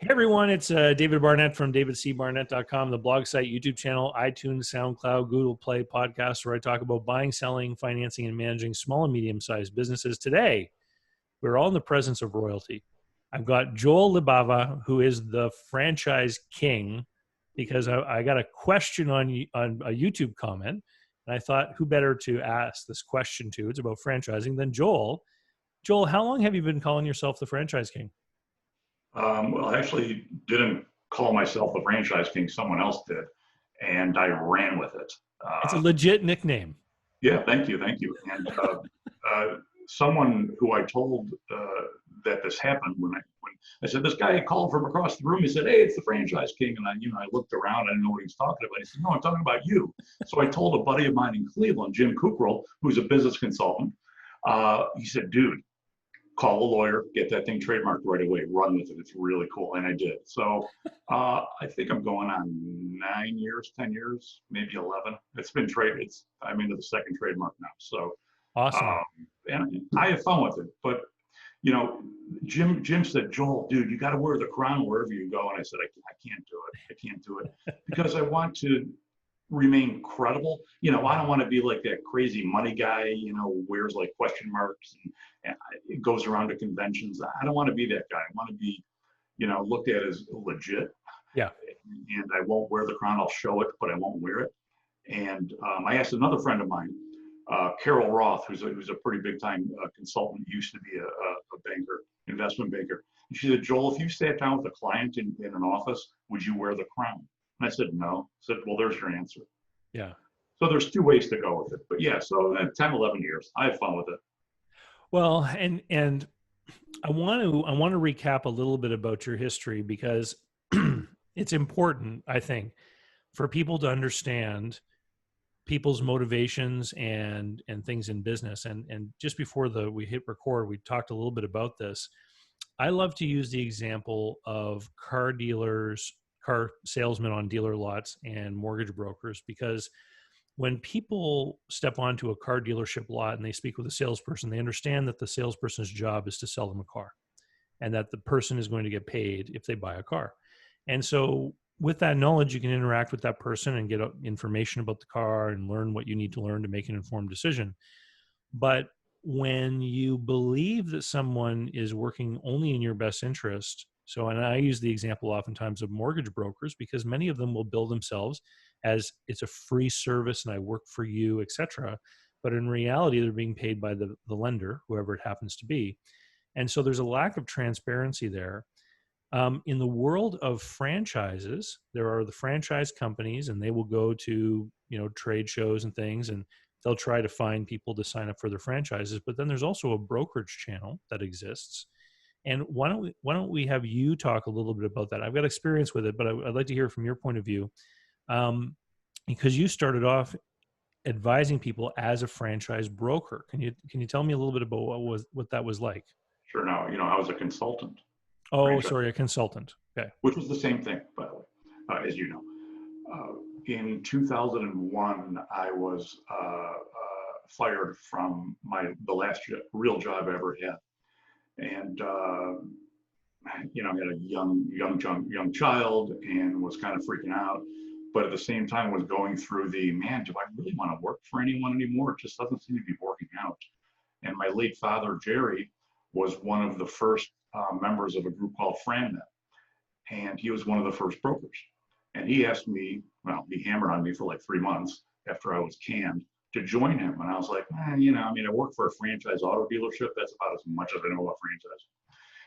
Hey everyone, it's David Barnett from davidcbarnett.com, the blog site, YouTube channel, iTunes, SoundCloud, Google Play podcast, where I talk about buying, selling, financing, and managing small and medium-sized businesses. Today, we're all in the presence of royalty. I've got Joel Libava, who is the franchise king, because I got a question on a YouTube comment, and I thought, who better to ask this question to? It's about franchising than Joel. Joel, how long have you been calling yourself the franchise king? Well, I actually didn't call myself the franchise king. Someone else did, and I ran with it. It's a legit nickname. Yeah, thank you. And someone who I told that this happened when I said, this guy called from across the room. He said, "Hey, it's the franchise king." And I looked around. I didn't know what he was talking about. He said, "No, I'm talking about you." So I told a buddy of mine in Cleveland, Jim Kukral, who's a business consultant. He said, "Dude, call a lawyer, get that thing trademarked right away, run with it. It's really cool." And I did. So I think I'm going on 9 years, 10 years, maybe 11. It's been I'm into the second trademark now. So Awesome. and I have fun with it. But Jim said, "Joel, dude, you got to wear the crown wherever you go." And I said, I can't do it. I can't do it because I want to remain credible. I don't want to be like that crazy money guy, wears like question marks and it goes around to conventions. I don't want to be that guy. I want to be, looked at as legit. Yeah. And I won't wear the crown. I'll show it, but I won't wear it. And I asked another friend of mine, Carol Roth, who's a pretty big time consultant, used to be a banker, investment banker. And she said, "Joel, if you sat down with a client in an office, would you wear the crown?" And I said, "No." I said, "Well, there's your answer." Yeah. So there's two ways to go with it. But yeah, so 10, 11 years, I have fun with it. Well, and I want to recap a little bit about your history because it's important, I think, for people to understand people's motivations and things in business. And just before we hit record, we talked a little bit about this. I love to use the example of car dealers, car salesmen on dealer lots, and mortgage brokers, because when people step onto a car dealership lot and they speak with a salesperson, they understand that the salesperson's job is to sell them a car and that the person is going to get paid if they buy a car. And so with that knowledge, you can interact with that person and get information about the car and learn what you need to learn to make an informed decision. But when you believe that someone is working only in your best interest, and I use the example oftentimes of mortgage brokers because many of them will bill themselves as it's a free service and I work for you, etc. But in reality, they're being paid by the lender, whoever it happens to be. And so there's a lack of transparency there. In the world of franchises, there are the franchise companies, and they will go to trade shows and things, and they'll try to find people to sign up for their franchises. But then there's also a brokerage channel that exists. And why don't we have you talk a little bit about that? I've got experience with it, but I'd like to hear from your point of view, because you started off advising people as a franchise broker. Can you tell me a little bit about what that was like? Sure. Now, I was a consultant. Oh, sorry, a consultant. Okay. Which was the same thing, by the way, as you know. In 2001, I was fired from the last real job I ever had. And I had a young child and was kind of freaking out, but at the same time was going through do I really want to work for anyone anymore? It just doesn't seem to be working out. And my late father, Jerry, was one of the first members of a group called FranNet, and he was one of the first brokers. And he asked me, he hammered on me for like 3 months after I was canned to join him. And I was like, I work for a franchise auto dealership. That's about as much as I know about franchise.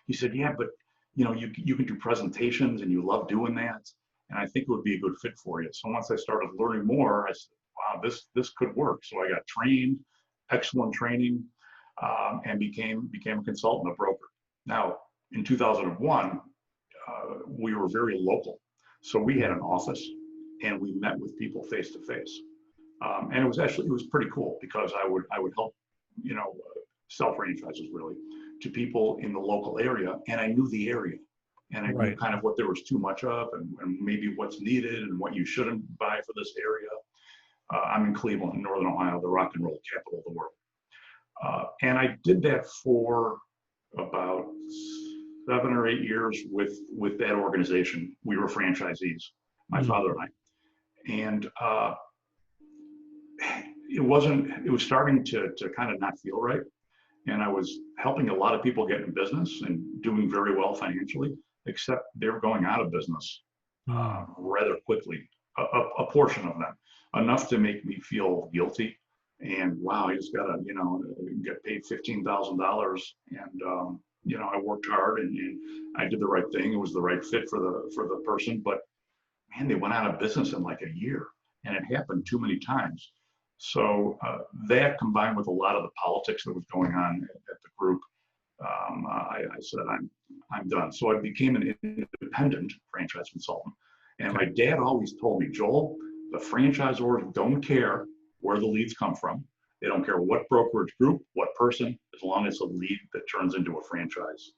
He said, "Yeah, but you can do presentations and you love doing that. And I think it would be a good fit for you." So once I started learning more, I said, wow, this could work. So I got trained, excellent training, and became a consultant, a broker. Now, in 2001, we were very local. So we had an office and we met with people face to face. And it was pretty cool because I would help, sell franchises really to people in the local area. And I knew the area and I knew kind of what there was too much of and maybe what's needed and what you shouldn't buy for this area. I'm in Cleveland, Northern Ohio, the rock and roll capital of the world. And I did that for about 7 or 8 years with that organization. We were franchisees, my father and I, and it was starting to kind of not feel right. And I was helping a lot of people get in business and doing very well financially, except they were going out of business rather quickly, a portion of them, enough to make me feel guilty. And wow, I just gotta, get paid $15,000, and I worked hard, and I did the right thing. It was the right fit for the person, but man, they went out of business in like a year, and it happened too many times. So that, combined with a lot of the politics that was going on at the group, I said I'm done. So I became an independent franchise consultant. And my dad always told me, Joel, the franchisors don't care where the leads come from. They don't care what brokerage group, what person, as long as a lead that turns into a franchise.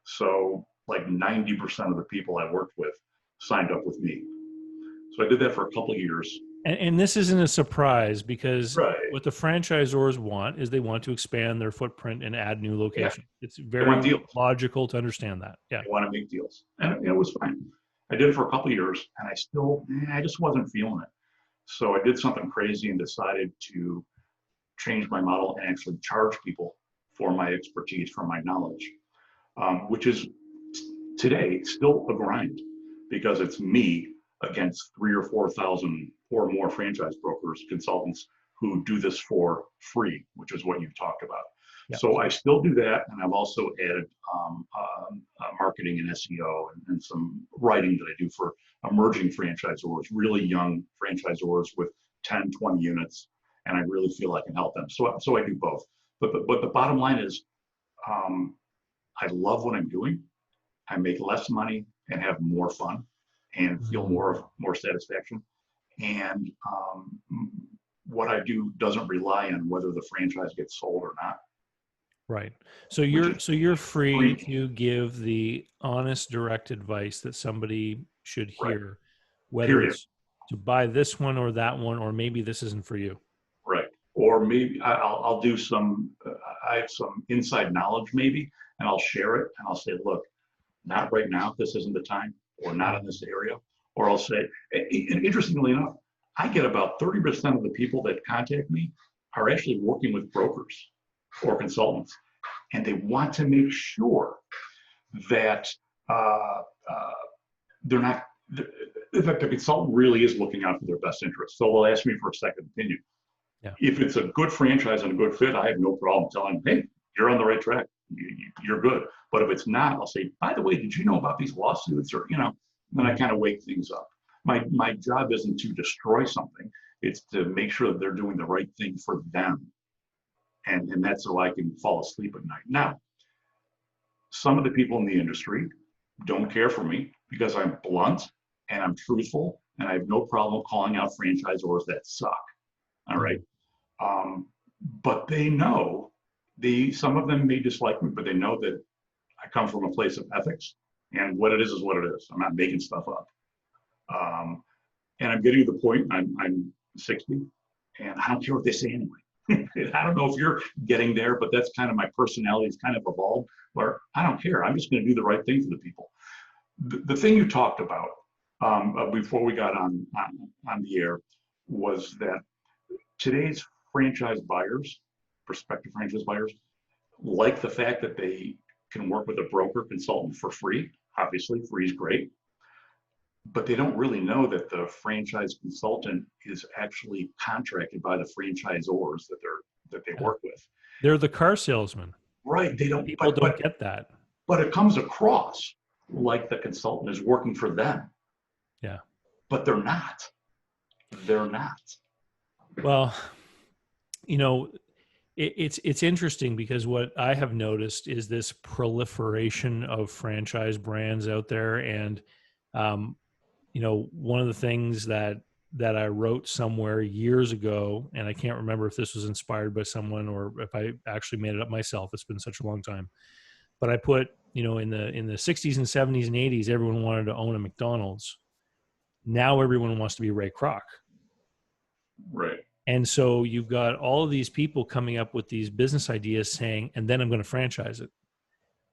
So like 90% of the people I worked with signed up with me. So I did that for a couple of years. And this isn't a surprise, because right. What the franchisors want is they want to expand their footprint and add new locations. Yeah. It's very logical to understand that. Yeah. They want to make deals. And it was fine. I did it for a couple of years, and I just wasn't feeling it. So I did something crazy and decided to change my model and actually charge people for my expertise, for my knowledge, which is today still a grind, because it's me against 3,000 or 4,000 or more franchise brokers, consultants who do this for free, which is what you've talked about. Yep. So I still do that, and I've also added marketing and SEO and some writing that I do for emerging franchisors, really young franchisors with 10, 20 units, and I really feel I can help them. So I do both. But the bottom line is, I love what I'm doing. I make less money and have more fun and feel more satisfaction. And what I do doesn't rely on whether the franchise gets sold or not. Right. So you're free to give the honest, direct advice that somebody should hear, right, whether it's to buy this one or that one, or maybe this isn't for you. Right. Or maybe I'll do I have some inside knowledge maybe, and I'll share it, and I'll say, look, not right now, this isn't the time, or not in this area. Or I'll say, and interestingly enough, I get about 30% of the people that contact me are actually working with brokers or consultants, and they want to make sure that they're not, that the consultant really is looking out for their best interests. So they'll ask me for a second opinion. Yeah. If it's a good franchise and a good fit, I have no problem telling them, hey, you're on the right track. You're good. But if it's not, I'll say, by the way, did you know about these lawsuits? Or, then I kind of wake things up. My job isn't to destroy something. It's to make sure that they're doing the right thing for them. And that's so I can fall asleep at night. Now, some of the people in the industry don't care for me because I'm blunt and I'm truthful, and I have no problem calling out franchisors that suck. All right. But they know, some of them may dislike me, but they know that I come from a place of ethics, and what it is what it is. I'm not making stuff up. And I'm getting to the point, I'm 60, and I don't care what they say anyway. I don't know if you're getting there, but that's kind of my personality. It's kind of evolved where I don't care. I'm just going to do the right thing for the people. The thing you talked about before we got on the air was that today's franchise buyers, prospective franchise buyers, like the fact that they can work with a broker consultant for free. Obviously, free is great. But they don't really know that the franchise consultant is actually contracted by the franchisors that they work with. They're the car salesman. Right. They don't. People don't get that. But it comes across like the consultant is working for them. Yeah. But they're not. They're not. Well, it's interesting because what I have noticed is this proliferation of franchise brands out there, and one of the things that I wrote somewhere years ago, and I can't remember if this was inspired by someone or if I actually made it up myself. It's been such a long time, but I put, in the 60s and 70s and 80s, everyone wanted to own a McDonald's. Now everyone wants to be Ray Kroc. Right. And so you've got all of these people coming up with these business ideas saying, and then I'm going to franchise it.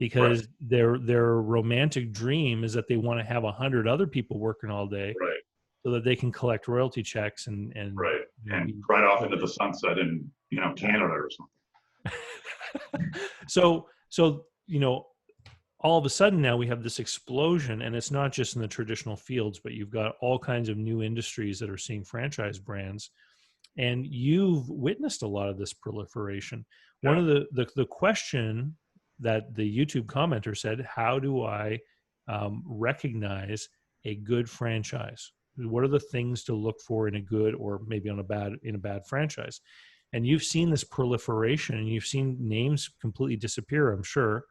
Right. because their romantic dream is that they want to have 100 other people working all day Right. so that they can collect royalty checks and Right. And be right off into the sunset in, Canada or so all of a sudden now we have this explosion, and it's not just in the traditional fields, but you've got all kinds of new industries that are seeing franchise brands, and you've witnessed a lot of this proliferation. One something. of the question that the YouTube commenter said, how do I recognize a good franchise? What are the things to look for in a good, or maybe in a bad franchise? And you've seen this proliferation, and you've seen names completely disappear, I'm sure.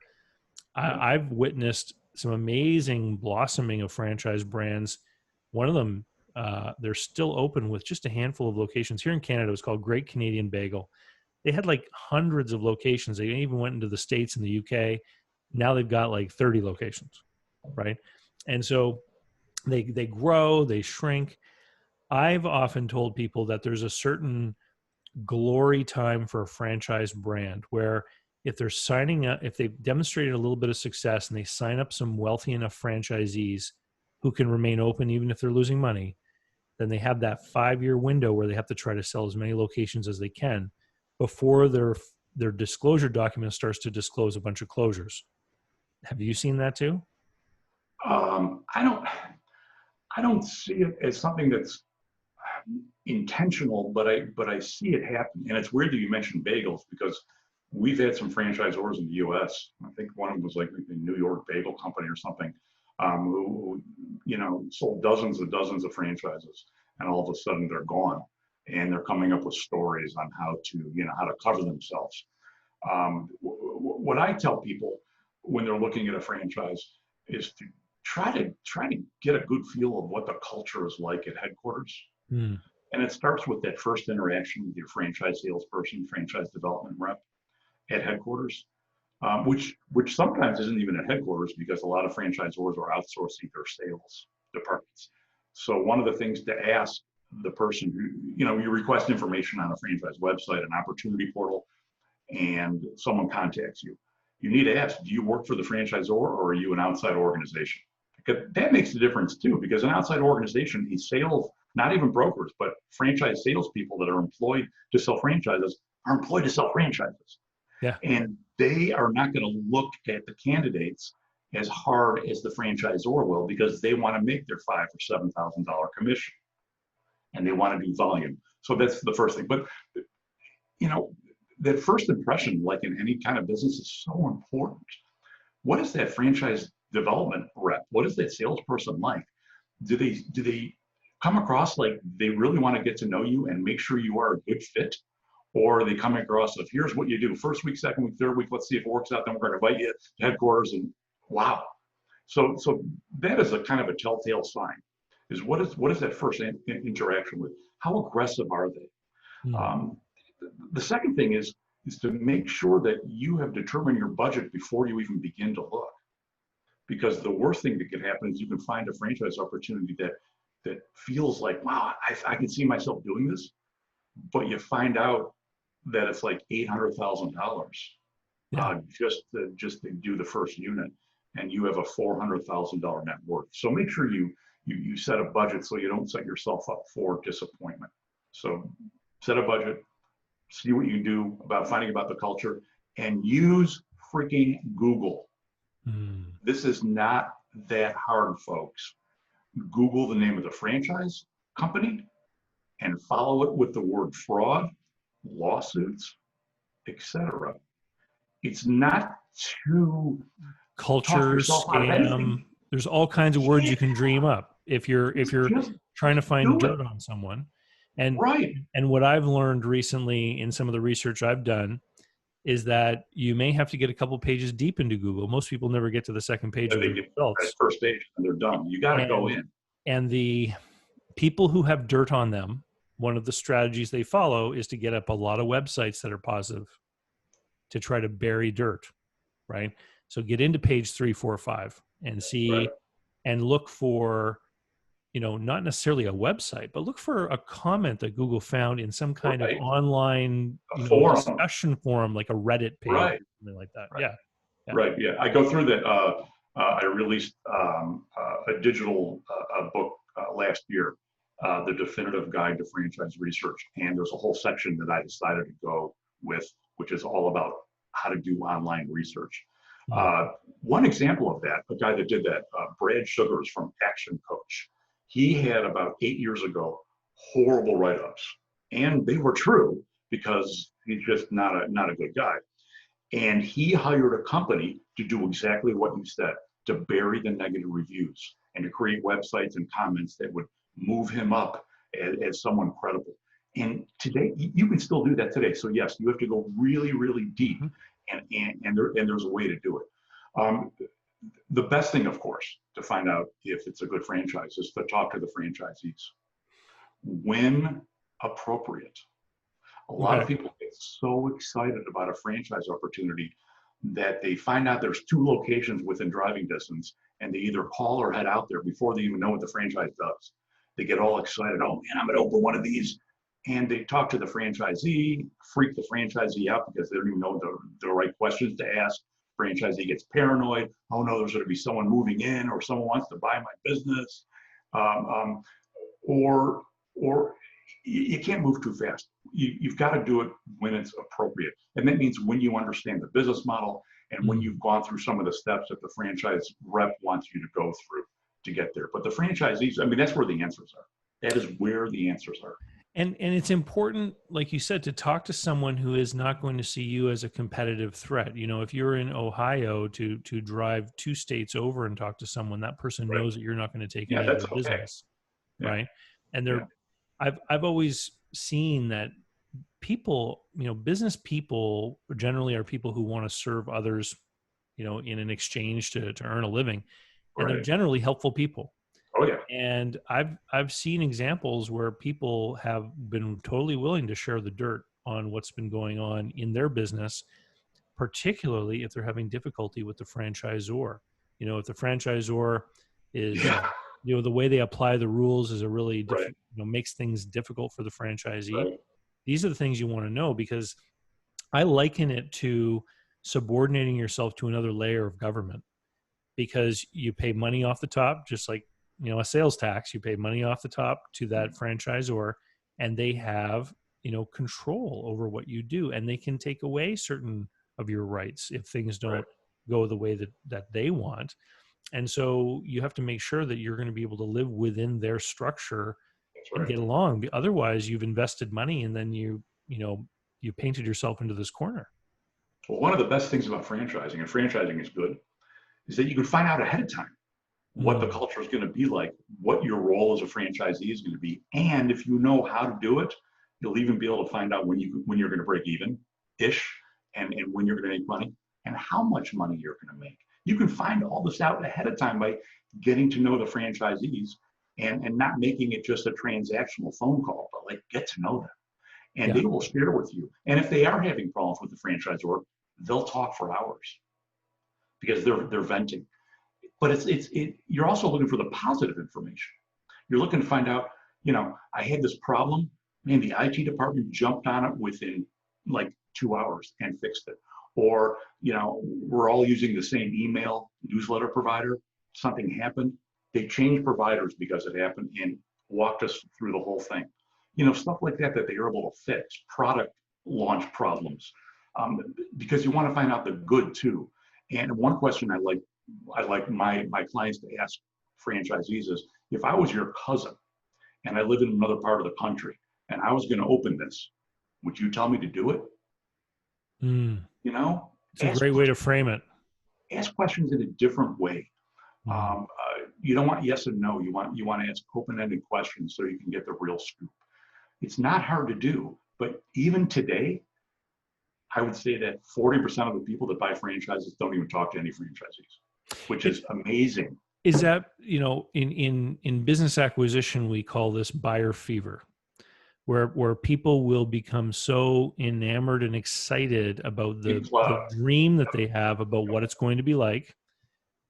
Yeah. I've witnessed some amazing blossoming of franchise brands. One of them, they're still open with just a handful of locations here in Canada. It's called Great Canadian Bagel. They had like hundreds of locations. They even went into the States and the UK. Now they've got like 30 locations, right? And so they grow, they shrink. I've often told people that there's a certain glory time for a franchise brand where if they're signing up, if they've demonstrated a little bit of success and they sign up some wealthy enough franchisees who can remain open even if they're losing money, then they have that 5-year window where they have to try to sell as many locations as they can before their disclosure document starts to disclose a bunch of closures. Have you seen that too? I don't see it as something that's intentional, but I see it happen. And it's weird that you mentioned bagels because we've had some franchisors in the U.S. I think one of them was like the New York Bagel Company or something, who sold dozens of franchises, and all of a sudden they're gone, and they're coming up with stories on how to cover themselves. What I tell people when they're looking at a franchise is to try to get a good feel of what the culture is like at headquarters. Hmm. And it starts with that first interaction with your franchise salesperson, franchise development rep at headquarters, which sometimes isn't even at headquarters because a lot of franchisors are outsourcing their sales departments. So one of the things to ask the person who, you request information on a franchise website, an opportunity portal, and someone contacts you. You need to ask, do you work for the franchisor or are you an outside organization? Because that makes a difference too, because an outside organization is sales, not even brokers, but franchise salespeople that are employed to sell franchises are employed to sell franchises. Yeah. And they are not going to look at the candidates as hard as the franchisor will because they want to make their $5,000 or $7,000 commission and they want to do volume. So that's the first thing. But, that first impression, like in any kind of business, is so important. What is that franchise development rep? What is that salesperson like? Do they come across like they really want to get to know you and make sure you are a good fit? Or are they coming across of here's what you do first week, second week, third week, let's see if it works out, then we're going to invite you to headquarters and wow. So that is a kind of a telltale sign is what is that first interaction with? How aggressive are they? Hmm. The second thing is to make sure that you have determined your budget before you even begin to look. Because the worst thing that could happen is you can find a franchise opportunity that feels like, wow, I can see myself doing this, but you find out that it's like $800,000 Yeah. just to do the first unit, and you have a $400,000 net worth. So make sure you set a budget so you don't set yourself up for disappointment. So set a budget, see what you do about finding about the culture, and use freaking Google. Hmm. This is not that hard, folks. Google the name of the franchise company and follow it with the word fraud, lawsuits, etc. It's not to talk Culture, yourself out of scam. anything. There's all kinds of words you can dream up if you're Just trying to find do it. dirt on someone. And Right. and what I've learned recently in some of the research I've done is that you may have to get a couple pages deep into Google. Most people never get to the second page And of they the get that results. first stage and they're done. You got to go And in. the people who have dirt on them, one of the strategies they follow is to get up a lot of websites that are positive to try to bury dirt, right? So get into page 3, 4, 5 and Right. see and look for, not necessarily a website, but look for a comment that Google found in some kind of Right. online, A forum. discussion forum, like a Reddit page Right. or something like that. Right. Yeah. Yeah. Right. Yeah. I go through that. I released a digital book last year, The Definitive Guide to Franchise Research. And there's a whole section that I decided to go with, which is all about how to do online research. Mm. One example of that, a guy that did that, Brad Sugars from Action Coach, he had about 8 years ago horrible write-ups, and they were true because he's just not a good guy. And he hired a company to do exactly what you said, to bury the negative reviews and to create websites and comments that would move him up as someone credible. And today, you can still do that today. So yes, you have to go really, really deep, Mhm. and there's a way to do it. Um, the best thing, of course, to find out if it's a good franchise is to talk to the franchisees when appropriate. A lot of Okay. people get so excited about a franchise opportunity that they find out there's two locations within driving distance, and they either call or head out there before they even know what the franchise does. They get all excited. Oh man, I'm going to open one of these. And they talk to the franchisee, freak the franchisee out because they don't even know the right questions to ask. Franchisee gets paranoid. Oh no, there's going to be someone moving in, or someone wants to buy my business. Um, um, or or you can't move too fast. You've got to do it when it's appropriate. And that means when you understand the business model and when Mm. you've gone through some of the steps that the franchise rep wants you to go through to get there. But the franchisees, I mean, that's where the answers are. That is where the answers are. And it's important, like you said, to talk to someone who is not going to see you as a competitive threat. You know, if you're in Ohio, to drive 2 states over and talk to someone, that person Right. knows that you're not going to take Yeah, any of that's their okay. business, Yeah. right? And Yeah. I've always seen that people, business people generally are people who want to serve others, in an exchange to earn a living, and they're Right. generally helpful people. Oh yeah. And I've seen examples where people have been totally willing to share the dirt on what's been going on in their business, particularly if they're having difficulty with the franchisor. If the franchisor is, Yeah. the way they apply the rules is a really Right. makes things difficult for the franchisee. Right. These are the things you want to know, because I liken it to subordinating yourself to another layer of government, because you pay money off the top, just like, a sales tax. You pay money off the top to that franchisor, and they have, control over what you do, and they can take away certain of your rights if things Right. don't go the way that they want. And so you have to make sure that you're going to be able to live within their structure That's and right. get along. Otherwise, you've invested money, and then you painted yourself into this corner. Well, one of the best things about franchising, and franchising is good, is that you can find out ahead of time what the Mm. culture is going to be like, what your role as a franchisee is going to be, and if you know how to do it, you'll even be able to find out when you're going to break even ish, and when you're going to make money, and how much money you're going to make. You can find all this out ahead of time by getting to know the franchisees, and not making it just a transactional phone call, but like get to know them, and Yeah. they will share with you. And if they are having problems with the franchisor, they'll talk for hours because they're venting. But you're also looking for the positive information. You're looking to find out, I had this problem, man, the IT department jumped on it within like 2 hours and fixed it. Or, we're all using the same email newsletter provider. Something happened. They changed providers because it happened and walked us through the whole thing. Stuff like that they are able to fix. Product launch problems. Because you want to find out the good too. And one question I like my clients to ask franchisees is, if I was your cousin and I live in another part of the country and I was going to open this, would you tell me to do it? Mm. You know, It's a ask great way to frame it. ask questions in a different way. Mm. You don't want yes and no. You want to ask open-ended questions so you can get the real scoop. It's not hard to do, but even today, I would say that 40% of the people that buy franchises don't even talk to any franchisees, which It is amazing. is that, in business acquisition, we call this buyer fever, where people will become so enamored and excited about the It's dream that they have about what it's going to be like,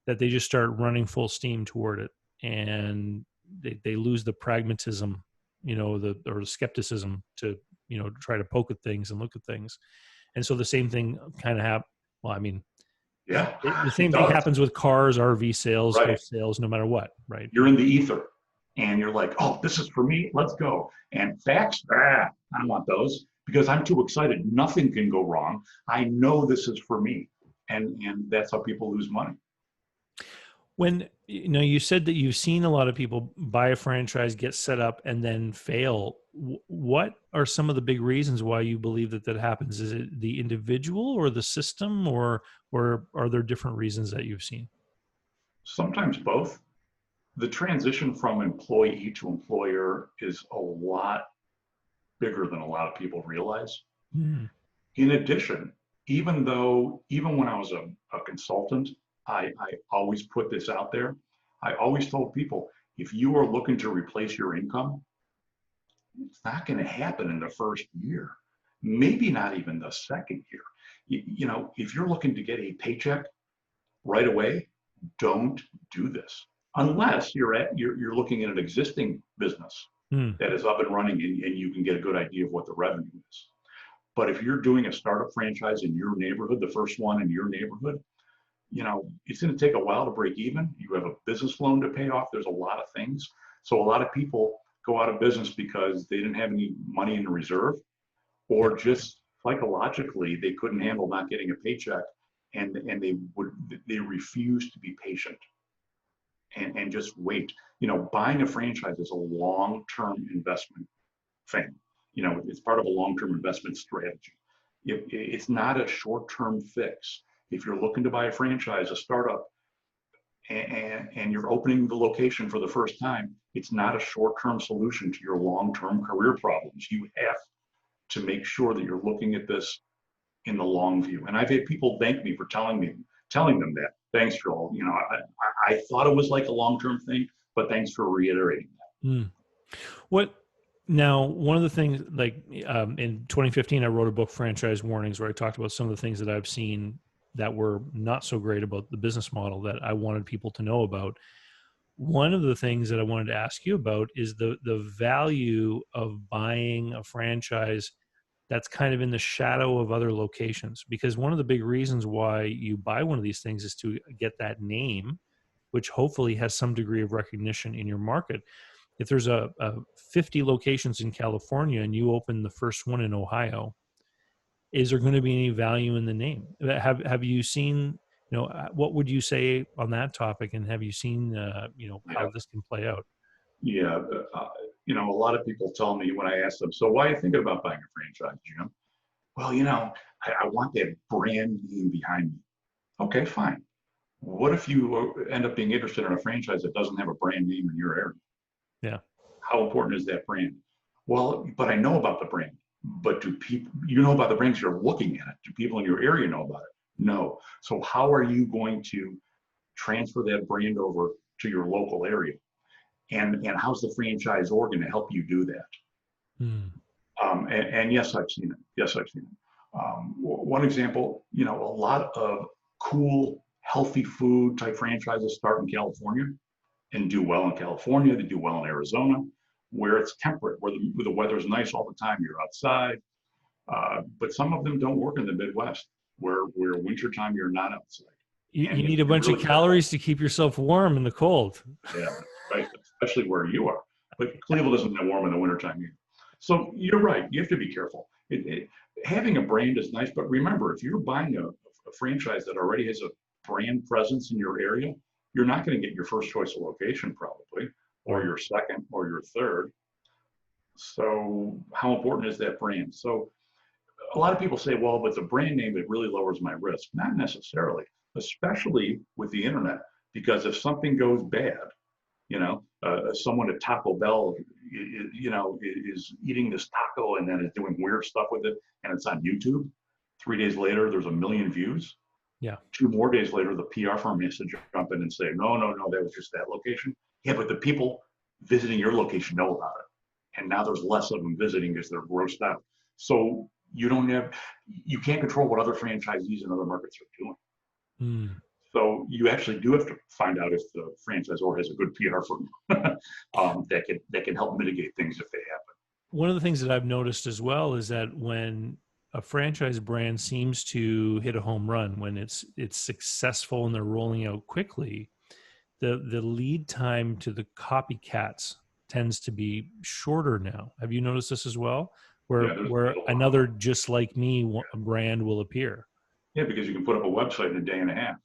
that they just start running full steam toward it, and they lose the pragmatism, or the skepticism to, try to poke at things and look at things. And so the same thing kind of well, I mean, Yeah, The it same thing does. happens with cars, RV sales, Right. house sales, no matter what, right? You're in the ether and you're like, oh, this is for me. Let's go. And facts, I don't want those because I'm too excited. Nothing can go wrong. I know this is for me. And that's how people lose money. When you said that you've seen a lot of people buy a franchise, get set up, and then fail. What are some of the big reasons why you believe that happens? Is it the individual or the system, or are there different reasons that you've seen? Sometimes both. The transition from employee to employer is a lot bigger than a lot of people realize. Mm. In addition, even when I was a consultant, I always put this out there. I always told people, if you are looking to replace your income, it's not going to happen in the first year, maybe not even the second year. If you're looking to get a paycheck right away, don't do this unless you're looking at an existing business Mm. that is up and running and you can get a good idea of what the revenue is. But if you're doing a startup franchise in your neighborhood, the first one in your neighborhood, it's going to take a while to break even. You have a business loan to pay off. There's a lot of things. So a lot of people go out of business because they didn't have any money in the reserve, or just psychologically they couldn't handle not getting a paycheck, and they refuse to be patient and just wait. Buying a franchise is a long-term investment thing. It's part of a long-term investment strategy. It's not a short-term fix. If you're looking to buy a franchise, a startup, and you're opening the location for the first time, it's not a short-term solution to your long-term career problems. You have to make sure that you're looking at this in the long view. And I've had people thank me for telling them that. Thanks, Joel. I thought it was like a long-term thing, but thanks for reiterating that. Mm. What now? One of the things, like in 2015, I wrote a book, Franchise Warnings, where I talked about some of the things that I've seen that were not so great about the business model that I wanted people to know about. One of the things that I wanted to ask you about is the value of buying a franchise that's kind of in the shadow of other locations. Because one of the big reasons why you buy one of these things is to get that name, which hopefully has some degree of recognition in your market. If there's a 50 locations in California and you open the first one in Ohio, is there going to be any value in the name? Have you seen, what would you say on that topic? And have you seen, Yeah, how this can play out? yeah. A lot of people tell me when I ask them, so why are you thinking about buying a franchise, Jim? Well, I want that brand name behind me. Okay, fine. What if you end up being interested in a franchise that doesn't have a brand name in your area? Yeah. How important is that brand? Well, but I know about the brand. But do people, about the brands, you're looking at it. Do people in your area know about it? No. So how are you going to transfer that brand over to your local area? And how's the franchisor going to help you do that? Mm. And yes, I've seen it. Yes, I've seen it. One example, a lot of cool, healthy food type franchises start in California and do well in California. They do well in Arizona, where it's temperate, where the weather is nice all the time. You're outside. But some of them don't work in the Midwest, where wintertime you're not outside. And You you need have a to be bunch of really careful. calories to keep yourself warm in the cold. Yeah, right. Especially where you are. But Cleveland isn't that warm in the wintertime either. So you're right. You have to be careful. Having a brand is nice, but remember, if you're buying a franchise that already has a brand presence in your area, you're not going to get your first choice of location probably, or Right. your second, or your third. So how important is that brand? So a lot of people say, well, with a brand name, it really lowers my risk. Not necessarily, especially with the internet, because if something goes bad, someone at Taco Bell, is eating this taco and then is doing weird stuff with it, and it's on YouTube. 3 days later, there's 1 million views. Yeah. 2 more days later, the PR firm has to jump in and say, no, no, no, that was just that location. Yeah, but the people visiting your location know about it, and now there's less of them visiting because they're grossed out. So you can't control what other franchisees in other markets are doing. Mm. So you actually do have to find out if the franchisor has a good PR firm that can help mitigate things if they happen. One of the things that I've noticed as well is that when a franchise brand seems to hit a home run when it's successful and they're rolling out quickly, the lead time to the copycats tends to be shorter now. Have you noticed this as well? Yeah, Where there's a lot. another just like me brand will appear. Yeah, because you can put up a website in a day and a half.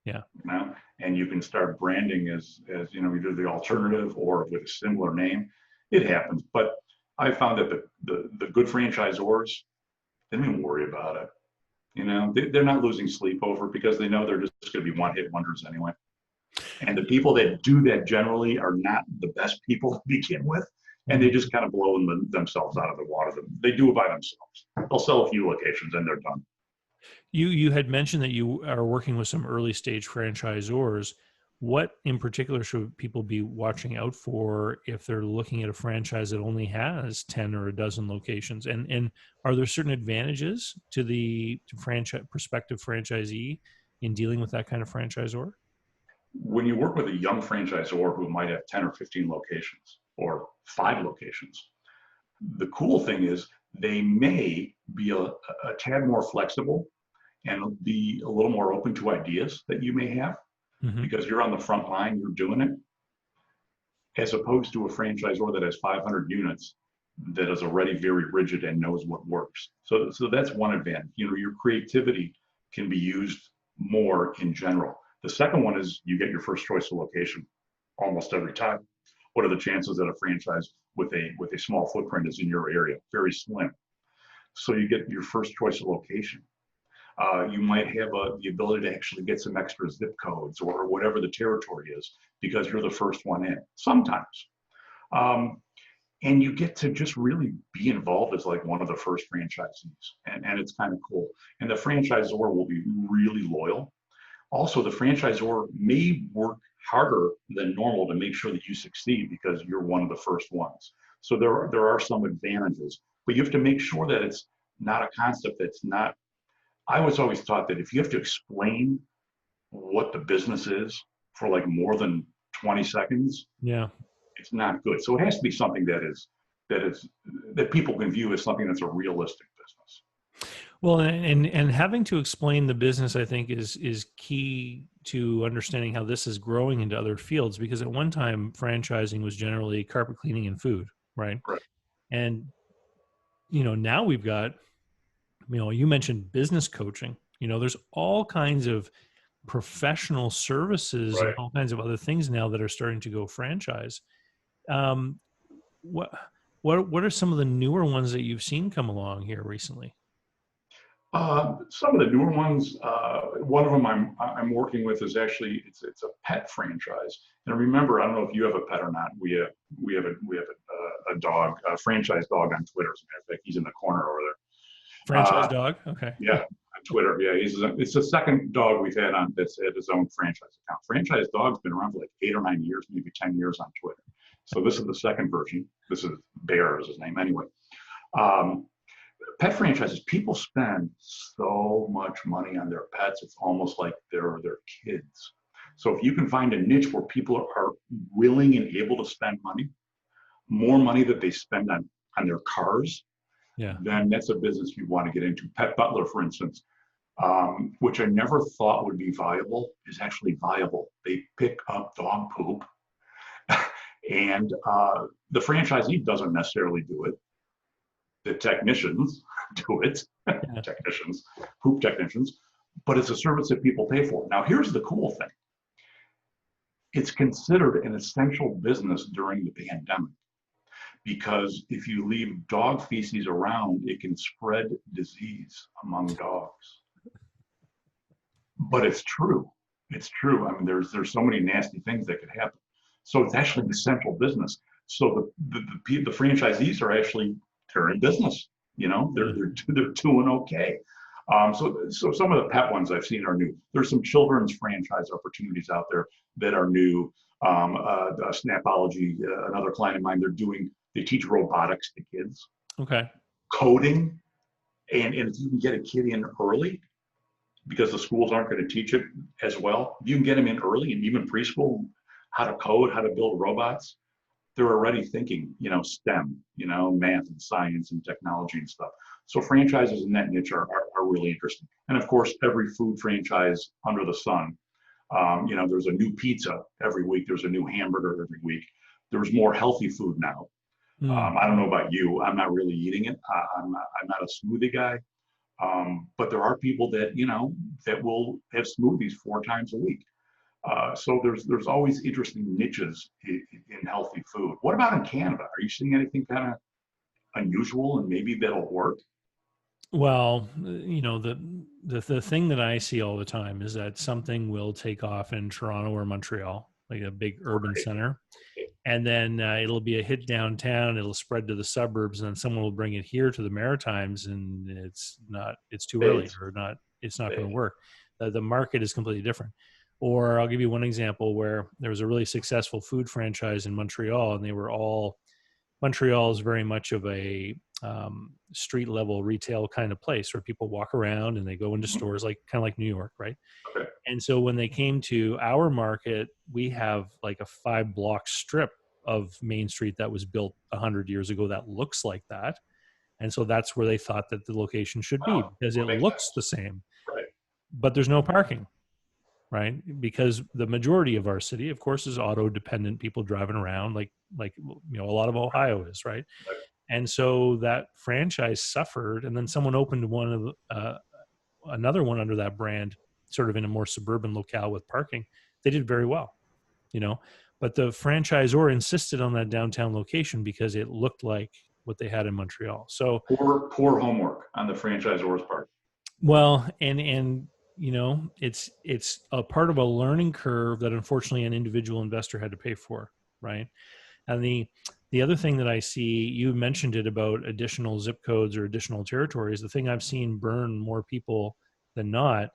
Yeah. You know, and you can start branding as you know, either the alternative or with a similar name. It happens, but I found that the good franchisors, they don't even worry about it. You know, they're not losing sleep over it because they know they're just going to be one hit wonders anyway. And the people that do that generally are not the best people to begin with, and they just kind of blow themselves out of the water. They do it by themselves. They'll sell a few locations and they're done. You had mentioned that you are working with some early stage franchisors. What in particular should people be watching out for if they're looking at a franchise that only has 10 or a dozen locations? And are there certain advantages to the prospective franchisee in dealing with that kind of franchisor? When you work with a young franchisor who might have 10 or 15 locations or 5 locations, the cool thing is they may be a tad more flexible and be a little more open to ideas that you may have Mm-hmm. because you're on the front line, you're doing it, as opposed to a franchisor that has 500 units that is already very rigid and knows what works. So that's one advantage. You know, your creativity can be used more in general. The second one is you get your first choice of location almost every time. What are the chances that a franchise with a small footprint is in your area? Very slim. So you get your first choice of location. You might have the ability to actually get some extra zip codes or whatever the territory is because you're the first one in sometimes. Um, and you get to just really be involved as like one of the first franchisees. And it's kind of cool. And the franchisor will be really loyal. Also, the franchisor may work harder than normal to make sure that you succeed because you're one of the first ones. So there are some advantages, but you have to make sure that it's not a concept that's not. I was always taught that if you have to explain what the business is for like more than 20 seconds, Yeah. it's not good. So it has to be something that people can view as something that's a realistic business. Well, and having to explain the business, I think, is key to understanding how this is growing into other fields. Because at one time, franchising was generally carpet cleaning and food, right? Right. And now we've got, you mentioned business coaching. There's all kinds of professional services and Right. all kinds of other things now that are starting to go franchise. Um, what what are some of the newer ones that you've seen come along here recently? Some of the newer ones, one of them I'm working with is actually it's a pet franchise. And remember, I don't know if you have a pet or not. We have a dog, a franchise dog on Twitter. As a matter of fact, he's in the corner over there. Franchise dog. Okay. Yeah, on Twitter. Yeah, it's the second dog we've had on that's had his own franchise account. Franchise dog's been around for like 8 or 9 years, maybe 10 years on Twitter. So this is the second version. This is Bear is his name anyway. Um, Pet franchises, people spend so much money on their pets, it's almost like they're their kids. So if you can find a niche where people are willing and able to spend money, more money that they spend on their cars, Yeah. then that's a business you want to get into. Pet Butler, for instance, which I never thought would be viable, is actually viable. They pick up dog poop, and the franchisee doesn't necessarily do it. The technicians do it, Yeah. technicians, poop technicians, but it's a service that people pay for. Now, here's the cool thing. It's considered an essential business during the pandemic because if you leave dog feces around, it can spread disease among dogs. But it's true. It's true. I mean, there's so many nasty things that could happen. So it's actually an essential business. So the franchisees are actually they're in business. You know, they're doing okay. So some of the pet ones I've seen are new. There's some children's franchise opportunities out there that are new. Snapology, another client of mine, they teach robotics to kids, Okay. coding, and if you can get a kid in early, because the schools aren't going to teach it as well, if you can get them in early and even preschool, how to code, how to build robots, they're already thinking, STEM, math and science and technology and stuff. So franchises in that niche are really interesting. And of course, every food franchise under the sun, there's a new pizza every week. There's a new hamburger every week. There's more healthy food now. Mm. I don't know about you. I'm not really eating it. I'm not a smoothie guy. But there are people that will have smoothies 4 times a week. So there's always interesting niches in healthy food. What about in Canada? Are you seeing anything kind of unusual and maybe that'll work? Well, the thing that I see all the time is that something will take off in Toronto or Montreal, like a big urban Right. center, and then it'll be a hit downtown. It'll spread to the suburbs, and then someone will bring it here to the Maritimes, and it's too early, Phase. or not. It's not going to Phase. work. The market is completely different. Or I'll give you one example where there was a really successful food franchise in Montreal, and they were all Montreal is very much of a street level retail kind of place where people walk around and they go into Mhm. stores, like kind of like New York, right? Okay. And so when they came to our market, we have like a 5 block strip of Main Street that was built 100 years ago that looks like that. And so that's where they thought that the location should be, Oh, because it makes looks sense. the same, Right. but there's no parking, right? Because the majority of our city, of course, is auto dependent, people driving around, like a lot of Ohio is, right? Right. And so that franchise suffered, and then someone opened another one under that brand, sort of in a more suburban locale with parking. They did very well, you know. But the franchisor insisted on that downtown location because it looked like what they had in Montreal. So, Poor homework on the franchisor's part. well, and it's a part of a learning curve that unfortunately an individual investor had to pay for, right? And the other thing that I see, you mentioned it about additional zip codes or additional territories. The thing I've seen burn more people than not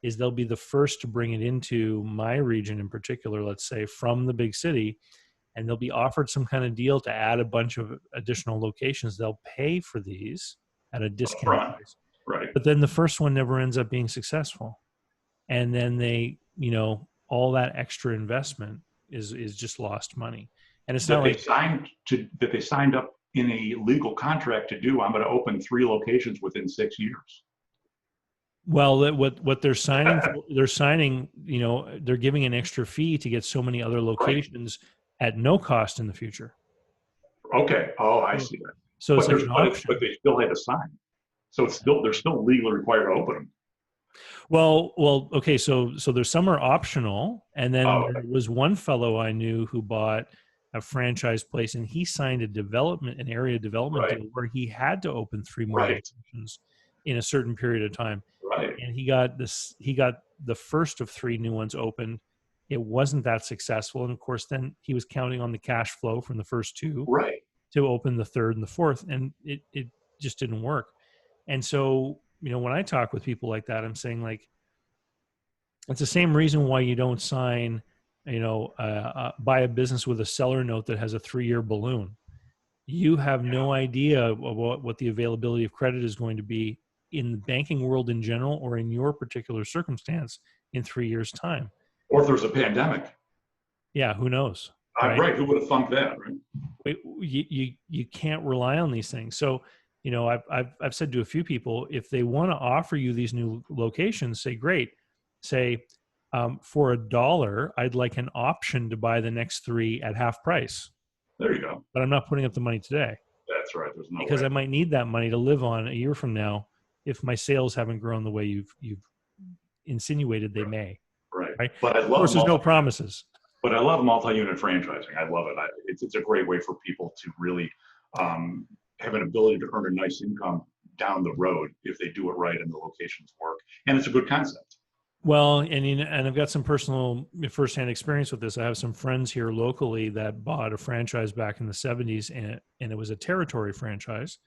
is they'll be the first to bring it into my region in particular, let's say from the big city, and they'll be offered some kind of deal to add a bunch of additional locations. They'll pay for these at a Up discount front. price. Right. But then the first one never ends up being successful. And then all that extra investment is just lost money. And it's not like, That they signed up in a legal contract to do. I'm going to open 3 locations within 6 years. well, what they're signing for, they're giving an extra fee to get so many other Right. locations at no cost in the future. Okay. Oh, I So, see that. so it's But like an but option. they still had to sign. So they're still legally required to open them. Well, okay. So there's some are optional, and then Oh, there was one fellow I knew who bought a franchise place, and he signed an area development right. deal where he had to open 3 more Right. locations in a certain period of time. Right. And he got the first of 3 new ones opened. It wasn't that successful, and of course then he was counting on the cash flow from the first 2 Right. to open the third and the fourth, and it just didn't work. And so when I talk with people like that, I'm saying, like, it's the same reason why you don't sign buy a business with a seller note that has a 3-year balloon. You have Yeah. no idea of what the availability of credit is going to be in the banking world in general, or in your particular circumstance in 3 years' time. Or if there's a pandemic. Yeah, who knows, right? Right. Who would have thunk that? Right. You can't rely on these things. So I've said to a few people, if they want to offer you these new locations, say great, say for $1, I'd like an option to buy the next 3 at half price, There you go. but I'm not putting up the money today, That's right. There's no because way. I might need that money to live on a year from now if my sales haven't grown the way you've insinuated they Right. may. Right. Right? But I Of love course, there's no multi. promises. But I love multi-unit franchising. I love it. It's a great way for people to really have an ability to earn a nice income down the road if they do it right and the locations work. And it's a good concept. Well, and I've got some personal firsthand experience with this. I have some friends here locally that bought a franchise back in the 70s, and it was a territory franchise.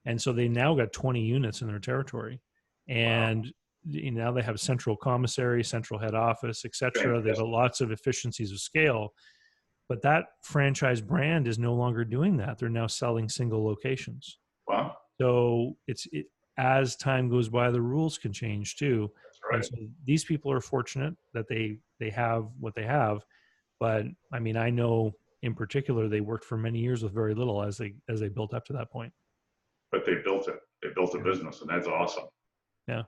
And so they now got 20 units in their territory. Wow. And now they have central commissary, central head office, et cetera. They have Fantastic. lots of efficiencies of scale. But that franchise brand is no longer doing that. They're now selling single locations. Wow. So as time goes by, the rules can change too. That's And right. so these people are fortunate that they have what they have. But I mean, I know in particular, they worked for many years with very little as they built up to that point. But they built it. They built a Yeah. business, and that's awesome. Yeah.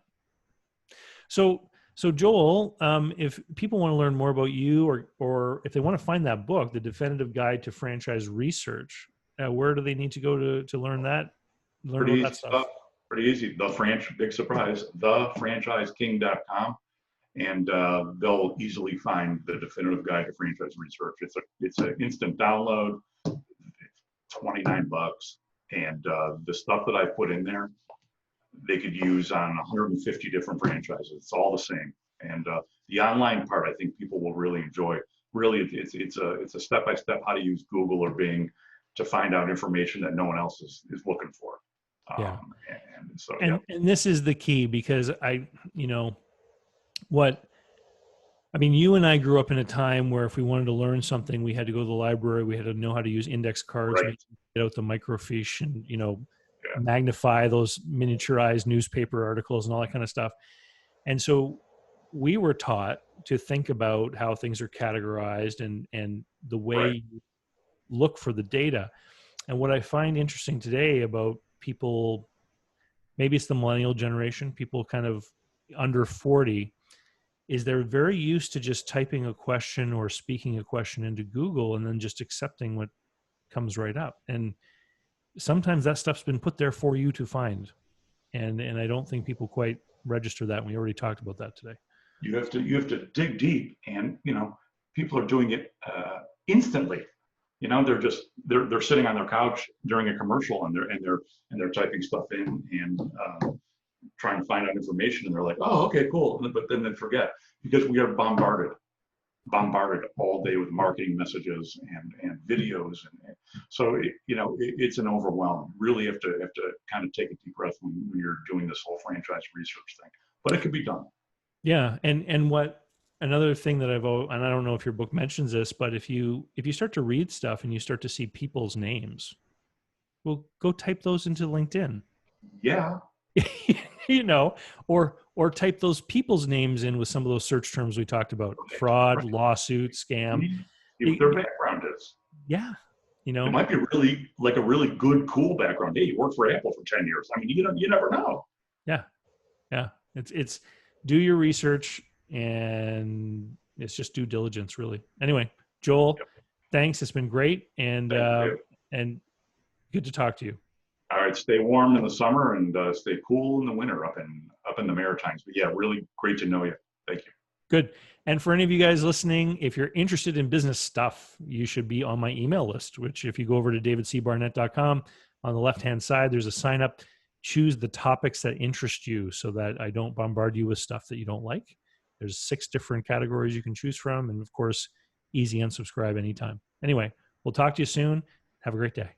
So Joel, if people want to learn more about you, or if they want to find that book, The Definitive Guide to Franchise Research, where do they need to go to learn that? Learn Pretty about easy that stuff. stuff. Pretty easy. Big surprise, thefranchiseking.com. And they'll easily find the definitive guide to franchise research. It's an instant download. It's $29, and the stuff that I put in there, they could use on 150 different franchises. It's all the same. And the online part, I think people will really enjoy. Really, it's a step-by-step how to use Google or Bing to find out information that no one else is looking for. Yeah. And so, And this is the key, because you and I grew up in a time where if we wanted to learn something, we had to go to the library. We had to know how to use index cards, right. get out the microfiche, and Yeah. magnify those miniaturized newspaper articles and all that kind of stuff. And so we were taught to think about how things are categorized and the way Right. you look for the data. And what I find interesting today about people, maybe it's the millennial generation, people kind of under 40, is they're very used to just typing a question or speaking a question into Google and then just accepting what comes right up. And sometimes that stuff's been put there for you to find. And I don't think people quite register that. We already talked about that today. You have to dig deep, and people are doing it instantly. They're sitting on their couch during a commercial, and they're typing stuff in and trying to find out information, and they're like, oh, okay, cool, but then they forget, because we are bombarded all day with marketing messages and videos, and so it's an overwhelm. Really have to kind of take a deep breath when you're doing this whole franchise research thing, but it can be done. Yeah, and what another thing that and I don't know if your book mentions this, but if you start to read stuff and you start to see people's names, well, go type those into LinkedIn. Yeah. Or type those people's names in with some of those search terms we talked about: fraud, right. lawsuit, scam. See what their background is. Yeah. It might be a really good, cool background. Hey, you worked for Apple for 10 years. I mean, you never know. Yeah. Yeah. It's do your research, and it's just due diligence, really. Anyway, Joel, thanks. It's been great. And good to talk to you. All right. Stay warm in the summer and stay cool in the winter up in the Maritimes. But yeah, really great to know you. Thank you. Good. And for any of you guys listening, if you're interested in business stuff, you should be on my email list, which if you go over to davidcbarnett.com, on the left-hand side, there's a sign up. Choose the topics that interest you so that I don't bombard you with stuff that you don't like. There's 6 different categories you can choose from. And of course, easy unsubscribe anytime. Anyway, we'll talk to you soon. Have a great day.